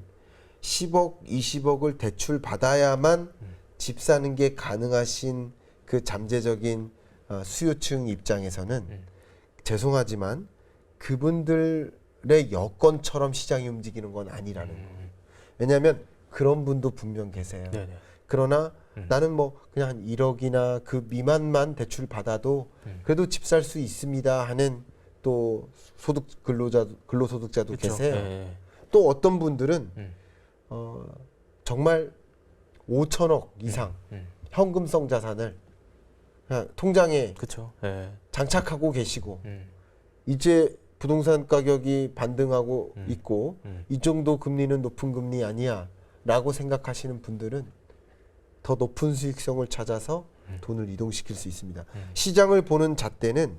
10억, 20억을 대출 받아야만 집 사는 게 가능하신 그 잠재적인 수요층 입장에서는 죄송하지만 그분들의 여건처럼 시장이 움직이는 건 아니라는 거예요. 왜냐하면 그런 분도 분명 계세요. 네네. 그러나 나는 그냥 한 1억이나 그 미만만 대출 받아도 그래도 집 살 수 있습니다 하는 또 근로소득자도 그쵸. 계세요. 네. 또 어떤 분들은 정말 5천억 이상 현금성 자산을 그냥 통장에 그렇죠. 네. 장착하고 계시고 이제 부동산 가격이 반등하고 있고 이 정도 금리는 높은 금리 아니야 라고 생각하시는 분들은 더 높은 수익성을 찾아서 돈을 이동시킬 수 있습니다. 시장을 보는 잣대는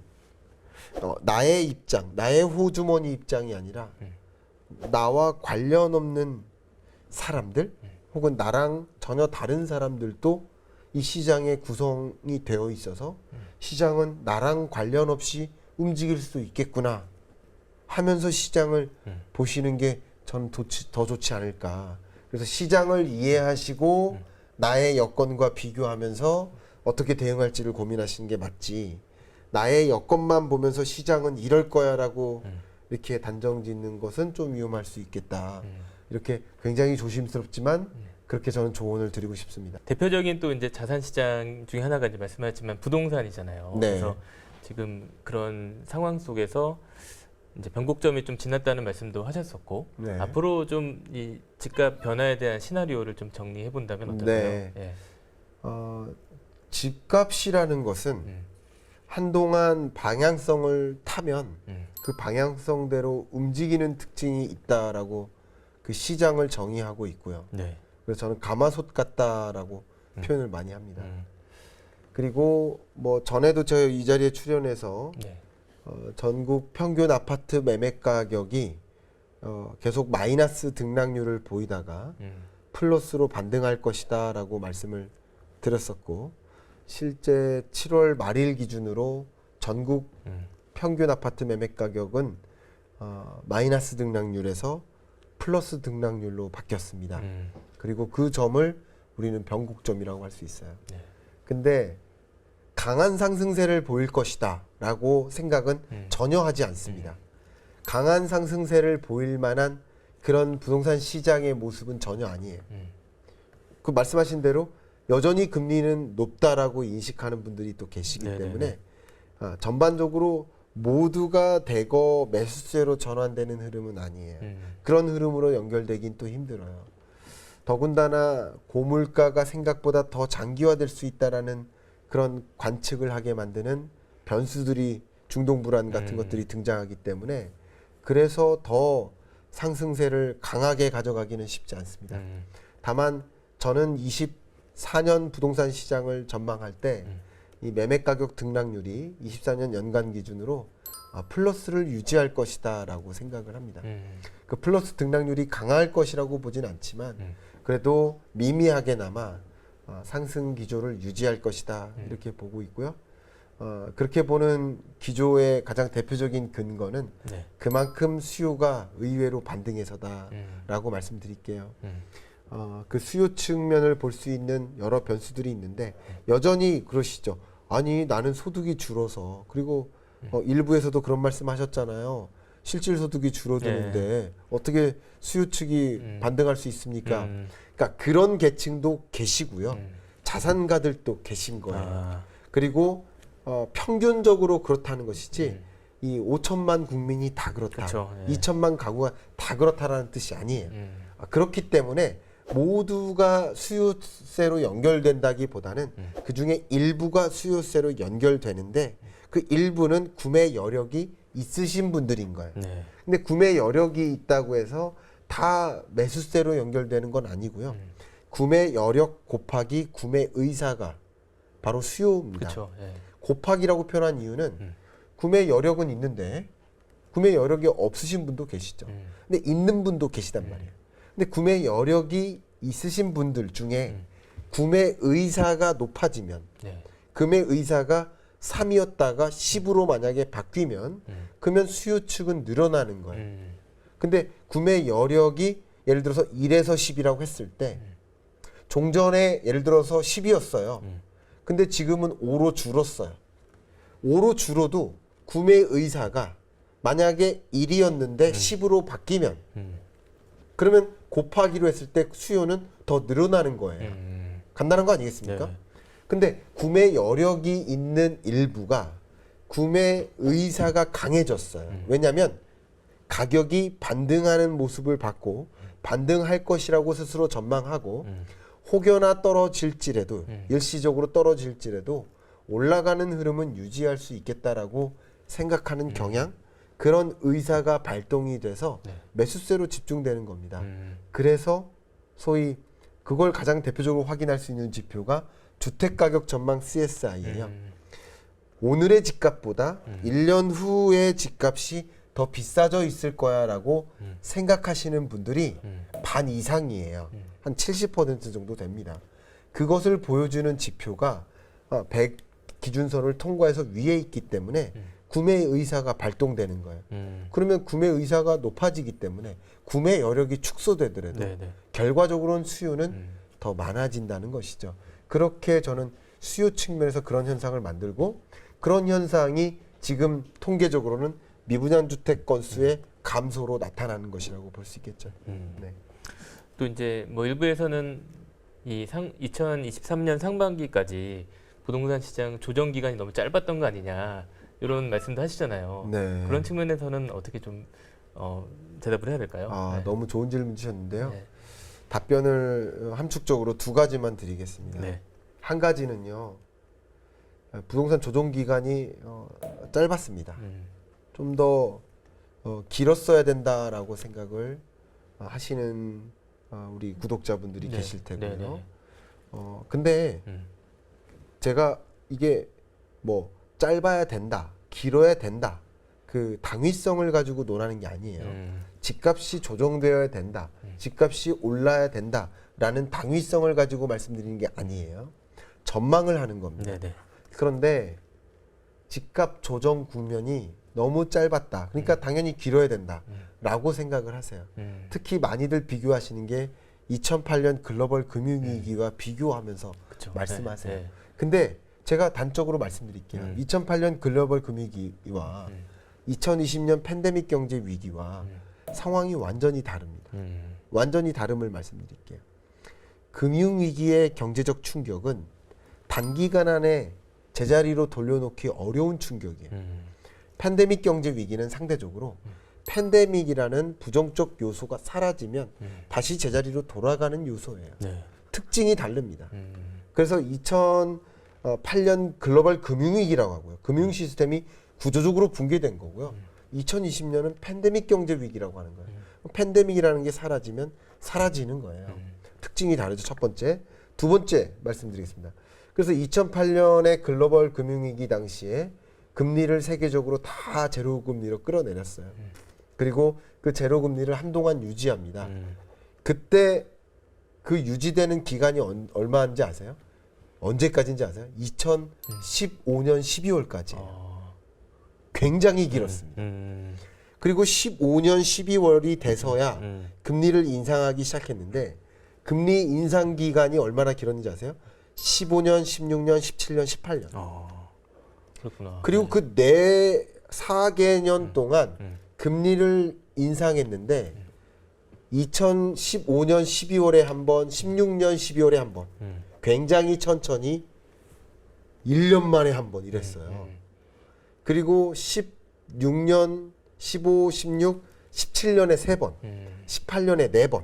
나의 입장, 나의 호주머니 입장이 아니라 나와 관련 없는 사람들 혹은 나랑 전혀 다른 사람들도 이 시장에 구성이 되어 있어서 시장은 나랑 관련 없이 움직일 수 있겠구나 하면서 시장을 보시는 게 저는 더 좋지 않을까. 그래서 시장을 이해하시고 나의 여건과 비교하면서 어떻게 대응할지를 고민하시는 게 맞지. 나의 여건만 보면서 시장은 이럴 거야라고 이렇게 단정 짓는 것은 좀 위험할 수 있겠다. 이렇게 굉장히 조심스럽지만 그렇게 저는 조언을 드리고 싶습니다. 대표적인 또 이제 자산 시장 중에 하나가 이제 말씀하셨지만 부동산이잖아요. 네. 그래서 지금 그런 상황 속에서 이제 변곡점이 좀 지났다는 말씀도 하셨었고 네. 앞으로 좀 이 집값 변화에 대한 시나리오를 좀 정리해 본다면 어떨까요? 네. 예. 집값이라는 것은 한동안 방향성을 타면 그 방향성대로 움직이는 특징이 있다라고 그 시장을 정의하고 있고요. 네. 그래서 저는 가마솥 같다라고 표현을 많이 합니다. 그리고 뭐 전에도 저 이 자리에 출연해서 네. 전국 평균 아파트 매매 가격이 계속 마이너스 등락률을 보이다가 플러스로 반등할 것이다라고 말씀을 드렸었고 실제 7월 말일 기준으로 전국 평균 아파트 매매 가격은 마이너스 등락률에서 플러스 등락률로 바뀌었습니다. 그리고 그 점을 우리는 변곡점이라고 할 수 있어요. 네. 근데 강한 상승세를 보일 것이다 라고 생각은 전혀 하지 않습니다. 강한 상승세를 보일 만한 그런 부동산 시장의 모습은 전혀 아니에요. 그 말씀하신 대로 여전히 금리는 높다라고 인식하는 분들이 또 계시기 네네네. 때문에 전반적으로 모두가 대거 매수세로 전환되는 흐름은 아니에요. 그런 흐름으로 연결되긴 또 힘들어요. 더군다나 고물가가 생각보다 더 장기화될 수 있다라는 그런 관측을 하게 만드는 변수들이 중동불안 같은 것들이 등장하기 때문에 그래서 더 상승세를 강하게 가져가기는 쉽지 않습니다. 다만 저는 24년 부동산 시장을 전망할 때 이 매매 가격 등락률이 24년 연간 기준으로 플러스를 유지할 것이다라고 생각을 합니다. 그 플러스 등락률이 강할 것이라고 보진 않지만 그래도 미미하게나마 상승 기조를 유지할 것이다 이렇게 보고 있고요. 그렇게 보는 기조의 가장 대표적인 근거는 네. 그만큼 수요가 의외로 반등해서다라고 말씀드릴게요. 그 수요 측면을 볼 수 있는 여러 변수들이 있는데 여전히 그러시죠. 아니 나는 소득이 줄어서 그리고 일부에서도 그런 말씀하셨잖아요. 실질 소득이 줄어드는데 어떻게 수요 측이 반등할 수 있습니까? 그러니까 그런 계층도 계시고요. 자산가들도 계신 거예요. 그리고 평균적으로 그렇다는 것이지 이 5천만 국민이 다 그렇다. 그쵸, 예. 2천만 가구가 다 그렇다라는 뜻이 아니에요. 그렇기 때문에 모두가 수요세로 연결된다기보다는 그 중에 일부가 수요세로 연결되는데 그 일부는 구매 여력이 있으신 분들인 거예요. 네. 근데 구매 여력이 있다고 해서 다 매수세로 연결되는 건 아니고요. 구매 여력 곱하기 구매 의사가 바로 수요입니다. 그렇죠. 예. 곱하기라고 표현한 이유는 구매 여력은 있는데 구매 여력이 없으신 분도 계시죠. 근데 있는 분도 계시단 말이에요. 근데 구매 여력이 있으신 분들 중에 구매 의사가 높아지면 네. 구매 의사가 3이었다가 10으로 만약에 바뀌면 그러면 수요 측은 늘어나는 거예요. 근데 구매 여력이 예를 들어서 1에서 10이라고 했을 때 종전에 예를 들어서 10이었어요. 근데 지금은 5로 줄었어요. 5로 줄어도 구매 의사가 만약에 1이었는데 10으로 바뀌면 그러면 곱하기로 했을 때 수요는 더 늘어나는 거예요. 간단한 거 아니겠습니까? 네. 근데 구매 여력이 있는 일부가 구매 의사가 강해졌어요. 왜냐하면 가격이 반등하는 모습을 봤고 반등할 것이라고 스스로 전망하고 혹여나 떨어질지라도 일시적으로 떨어질지라도 올라가는 흐름은 유지할 수 있겠다라고 생각하는 경향, 그런 의사가 발동이 돼서 네. 매수세로 집중되는 겁니다. 그래서 소위 그걸 가장 대표적으로 확인할 수 있는 지표가 주택가격 전망 CSI예요. 오늘의 집값보다 1년 후의 집값이 더 비싸져 있을 거야라고 생각하시는 분들이 반 이상이에요. 한 70% 정도 됩니다. 그것을 보여주는 지표가 100 기준선을 통과해서 위에 있기 때문에 구매 의사가 발동되는 거예요. 그러면 구매 의사가 높아지기 때문에 구매 여력이 축소되더라도 네네. 결과적으로는 수요는 더 많아진다는 것이죠. 그렇게 저는 수요 측면에서 그런 현상을 만들고 그런 현상이 지금 통계적으로는 미분양 주택 건수의 감소로 나타나는 것이라고 볼 수 있겠죠. 네. 또 이제 뭐 일부에서는 2023년 상반기까지 부동산 시장 조정 기간이 너무 짧았던 거 아니냐 이런 말씀도 하시잖아요. 네. 그런 측면에서는 어떻게 좀 대답을 해야 될까요? 네. 너무 좋은 질문 주셨는데요. 네. 답변을 함축적으로 두 가지만 드리겠습니다. 네. 한 가지는요. 부동산 조정 기간이 짧았습니다. 좀 더 길었어야 된다라고 생각을 하시는 우리 구독자분들이 네. 계실 테고요. 네, 네. 근데 제가 이게 뭐 짧아야 된다, 길어야 된다, 그 당위성을 가지고 논하는 게 아니에요. 집값이 조정되어야 된다, 집값이 올라야 된다라는 당위성을 가지고 말씀드리는 게 아니에요. 전망을 하는 겁니다. 네, 네. 그런데 집값 조정 국면이 너무 짧았다. 그러니까 당연히 길어야 된다라고 생각을 하세요. 특히 많이들 비교하시는 게 2008년 글로벌 금융위기와 비교하면서 그쵸. 말씀하세요. 네, 네. 근데 제가 단적으로 말씀드릴게요. 2008년 글로벌 금융위기와 2020년 팬데믹 경제 위기와 상황이 완전히 다릅니다. 완전히 다름을 말씀드릴게요. 금융위기의 경제적 충격은 단기간 안에 제자리로 돌려놓기 어려운 충격이에요. 팬데믹 경제 위기는 상대적으로 팬데믹이라는 부정적 요소가 사라지면 다시 제자리로 돌아가는 요소예요. 네. 특징이 다릅니다. 그래서 2008년 글로벌 금융위기라고 하고요. 금융 시스템이 구조적으로 붕괴된 거고요. 2020년은 팬데믹 경제 위기라고 하는 거예요. 팬데믹이라는 게 사라지면 사라지는 거예요. 특징이 다르죠. 첫 번째. 두 번째 말씀드리겠습니다. 그래서 2008년의 글로벌 금융위기 당시에 금리를 세계적으로 다 제로 금리로 끌어내렸어요. 그리고 그 제로 금리를 한동안 유지합니다. 그때 그 유지되는 기간이 얼마인지 아세요? 언제까지인지 아세요? 2015년 12월까지예요. 굉장히 길었습니다. 그리고 15년 12월이 돼서야 금리를 인상하기 시작했는데 금리 인상 기간이 얼마나 길었는지 아세요? 15년, 16년, 17년, 18년. 그렇구나. 그리고 그 네 4개년 동안 금리를 인상했는데 2015년 12월에 한 번, 16년 12월에 한 번. 굉장히 천천히 1년 만에 한 번 이랬어요. 그리고 16년, 15, 16, 17년에 3번, 18년에 4번.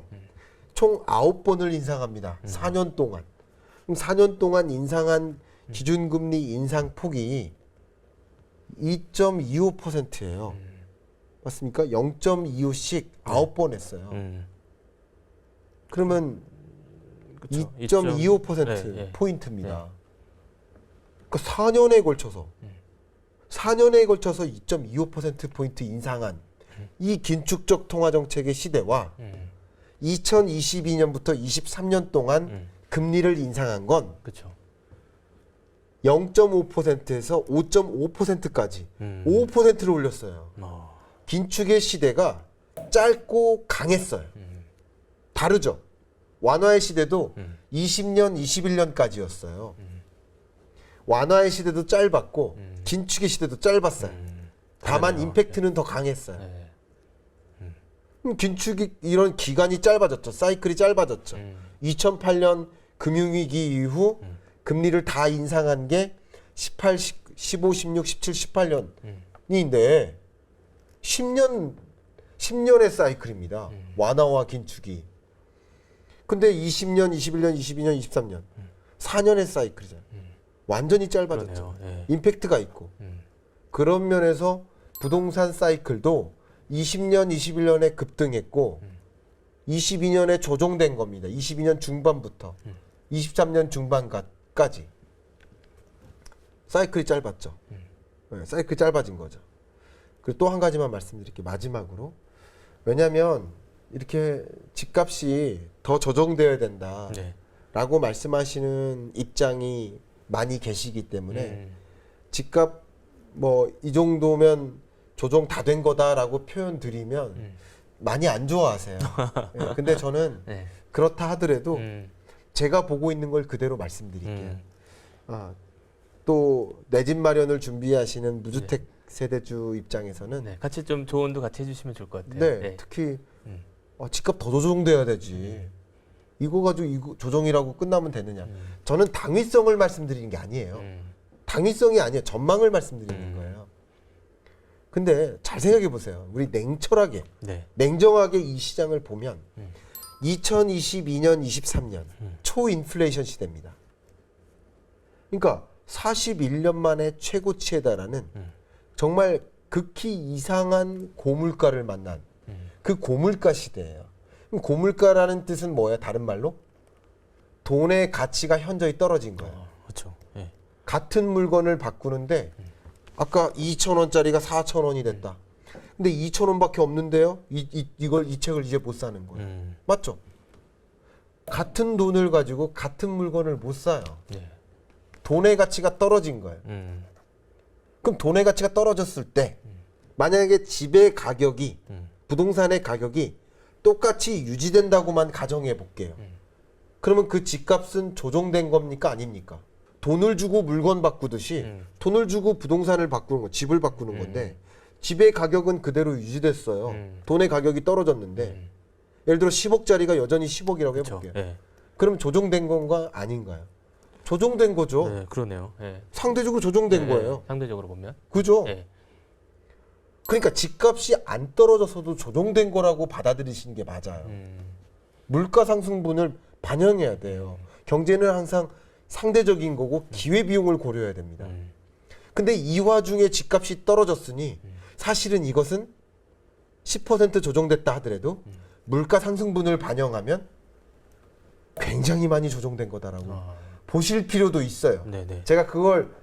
총 9번을 인상합니다. 4년 동안. 그럼 4년 동안 인상한 기준금리 인상 폭이 2.25%예요. 맞습니까? 0.25씩 9번 했어요. 그러면 그쵸. 2.25% 네, 네. 포인트입니다. 그러니까 4년에 걸쳐서 2.25% 포인트 인상한 이 긴축적 통화 정책의 시대와 2022년부터 23년 동안 금리를 인상한 건 그렇죠. 0.5%에서 5.5%까지 5%를 올렸어요. 긴축의 시대가 짧고 강했어요. 다르죠. 완화의 시대도 20년, 21년까지였어요. 완화의 시대도 짧았고 긴축의 시대도 짧았어요. 다만 그러네요. 임팩트는 더 강했어요. 네. 긴축이 이런 기간이 짧아졌죠. 사이클이 짧아졌죠. 2008년 금융위기 이후 금리를 다 인상한 게 18, 15, 16, 17, 18년인데 10년의 사이클입니다. 완화와 긴축이. 근데 20년, 21년, 22년, 23년 4년의 사이클이잖아요. 완전히 짧아졌죠. 그러네요. 네. 임팩트가 있고. 그런 면에서 부동산 사이클도 20년, 21년에 급등했고 22년에 조정된 겁니다. 22년 중반부터 23년 중반까지 사이클이 짧았죠. 네, 사이클이 짧아진 거죠. 그리고 또 한 가지만 말씀드릴게요. 마지막으로. 왜냐하면 이렇게 집값이 더 조정되어야 된다라고 네. 말씀하시는 입장이 많이 계시기 때문에 집값 뭐 이 정도면 조정 다 된 거다라고 표현 드리면 많이 안 좋아하세요. 네, 근데 저는 네. 그렇다 하더라도 제가 보고 있는 걸 그대로 말씀드릴게요. 또 내 집 마련을 준비하시는 무주택 세대주 입장에서는 네. 같이 좀 조언도 같이 해주시면 좋을 것 같아요. 네, 네. 특히 집값 더 조정돼야 되지. 이거 가지고 이거 조정이라고 끝나면 되느냐. 저는 당위성을 말씀드리는 게 아니에요. 당위성이 아니에요. 전망을 말씀드리는 거예요. 근데 잘 생각해 보세요. 우리 냉철하게, 네. 냉정하게 이 시장을 보면 2022년, 23년 초인플레이션 시대입니다. 그러니까 41년 만에 최고치에 달하는 정말 극히 이상한 고물가를 만난 그 고물가 시대예요. 그럼 고물가라는 뜻은 뭐야? 다른 말로 돈의 가치가 현저히 떨어진 거예요. 그렇죠. 네. 같은 물건을 바꾸는데 아까 2,000원짜리가 4,000원이 됐다. 근데 2,000원밖에 없는데요. 이 책을 이제 못 사는 거예요. 맞죠? 같은 돈을 가지고 같은 물건을 못 사요. 네. 돈의 가치가 떨어진 거예요. 그럼 돈의 가치가 떨어졌을 때 만약에 집의 가격이 부동산의 가격이 똑같이 유지된다고만 가정해 볼게요. 그러면 그 집값은 조정된 겁니까? 아닙니까? 돈을 주고 물건 바꾸듯이 돈을 주고 부동산을 바꾸는 거, 집을 바꾸는 건데 집의 가격은 그대로 유지됐어요. 돈의 가격이 떨어졌는데 예를 들어 10억짜리가 여전히 10억이라고 해볼게요. 네. 그럼 조정된 건가 아닌가요? 조정된 거죠. 네, 그러네요. 네. 상대적으로 조정된 네, 거예요. 상대적으로 보면. 그죠? 네. 그러니까 집값이 안 떨어져서도 조정된 거라고 받아들이시는 게 맞아요. 물가 상승분을 반영해야 돼요. 경제는 항상 상대적인 거고 기회비용을 고려해야 됩니다. 근데 이 와중에 집값이 떨어졌으니 사실은 이것은 10% 조정됐다 하더라도 물가 상승분을 반영하면 굉장히 많이 조정된 거다라고 보실 필요도 있어요. 네네. 제가 그걸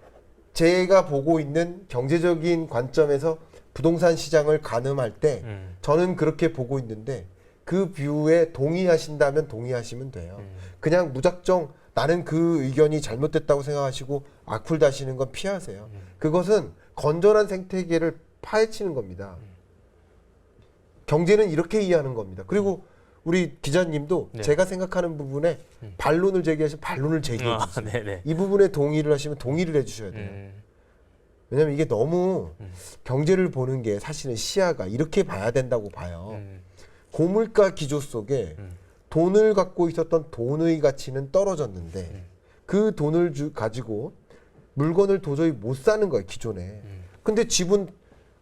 제가 보고 있는 경제적인 관점에서 부동산 시장을 가늠할 때 저는 그렇게 보고 있는데 그 뷰에 동의하신다면 동의하시면 돼요. 그냥 무작정 나는 그 의견이 잘못됐다고 생각하시고 악플 다시는 건 피하세요. 그것은 건전한 생태계를 파헤치는 겁니다. 경제는 이렇게 이해하는 겁니다. 그리고 우리 기자님도 네. 제가 생각하는 부분에 반론을 제기하시면 반론을 제기해 주세요. 네네. 이 부분에 동의를 하시면 동의를 해주셔야 돼요. 왜냐면 이게 너무 경제를 보는 게 사실은 시야가 이렇게 봐야 된다고 봐요. 고물가 기조 속에 돈을 갖고 있었던 돈의 가치는 떨어졌는데 그 돈을 가지고 물건을 도저히 못 사는 거예요, 기존에. 근데 집은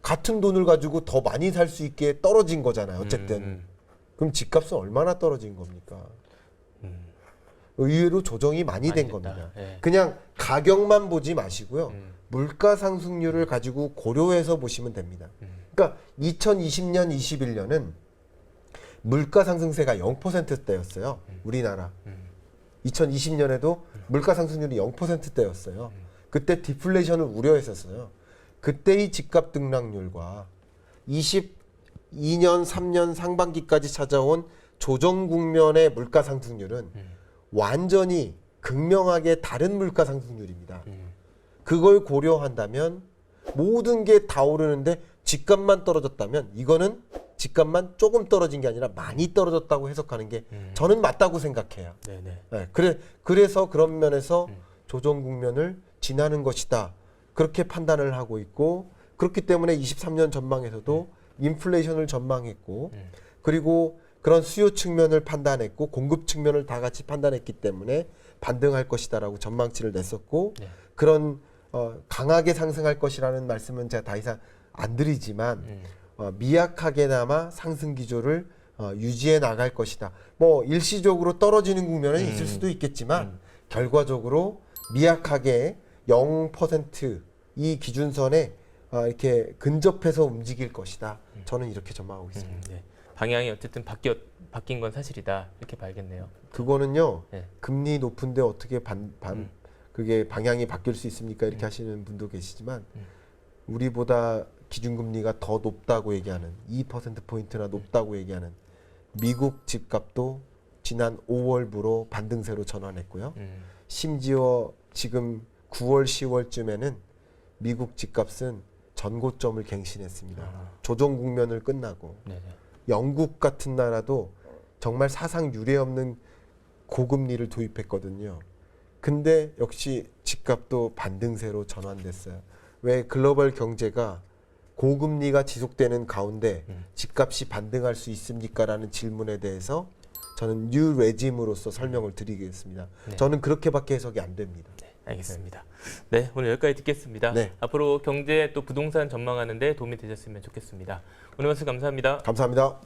같은 돈을 가지고 더 많이 살 수 있게 떨어진 거잖아요, 어쨌든. 그럼 집값은 얼마나 떨어진 겁니까? 의외로 조정이 많이 된 됐다. 겁니다. 네. 그냥 가격만 보지 마시고요. 물가 상승률을 가지고 고려해서 보시면 됩니다. 그러니까 2020년, 21년은 물가 상승세가 0%대였어요. 우리나라. 2020년에도 물가 상승률이 0%대였어요. 그때 디플레이션을 우려했었어요. 그때의 집값 등락률과 22년, 3년 상반기까지 찾아온 조정 국면의 물가 상승률은 완전히 극명하게 다른 물가 상승률입니다. 그걸 고려한다면 모든 게 다 오르는데 집값만 떨어졌다면 이거는 집값만 조금 떨어진 게 아니라 많이 떨어졌다고 해석하는 게 저는 맞다고 생각해요. 네네. 네, 그래서 그런 면에서 조정 국면을 지나는 것이다. 그렇게 판단을 하고 있고 그렇기 때문에 23년 전망에서도 인플레이션을 전망했고 그리고 그런 수요 측면을 판단했고 공급 측면을 다 같이 판단했기 때문에 반등할 것이다라고 전망치를 냈었고 네. 그런 강하게 상승할 것이라는 말씀은 제가 다 이상 안 드리지만 미약하게나마 상승 기조를 유지해 나갈 것이다. 뭐 일시적으로 떨어지는 국면은 있을 수도 있겠지만 결과적으로 미약하게 0% 이 기준선에 이렇게 근접해서 움직일 것이다. 저는 이렇게 전망하고 있습니다. 네. 방향이 어쨌든 바뀐 건 사실이다 이렇게 봐야겠네요. 그거는요. 네. 금리 높은데 어떻게 그게 방향이 바뀔 수 있습니까? 이렇게 하시는 분도 계시지만 우리보다 기준금리가 더 높다고 얘기하는 2%포인트나 높다고 얘기하는 미국 집값도 지난 5월부로 반등세로 전환했고요. 심지어 지금 9월, 10월쯤에는 미국 집값은 전고점을 갱신했습니다. 조정 국면을 끝나고 네네. 영국 같은 나라도 정말 사상 유례 없는 고금리를 도입했거든요. 근데 역시 집값도 반등세로 전환됐어요. 왜 글로벌 경제가 고금리가 지속되는 가운데 집값이 반등할 수 있습니까? 라는 질문에 대해서 저는 뉴 레짐으로서 설명을 드리겠습니다. 네. 저는 그렇게밖에 해석이 안 됩니다. 네, 알겠습니다. 네, 오늘 여기까지 듣겠습니다. 네. 앞으로 경제 또 부동산 전망하는 데 도움이 되셨으면 좋겠습니다. 오늘 말씀 감사합니다. 감사합니다.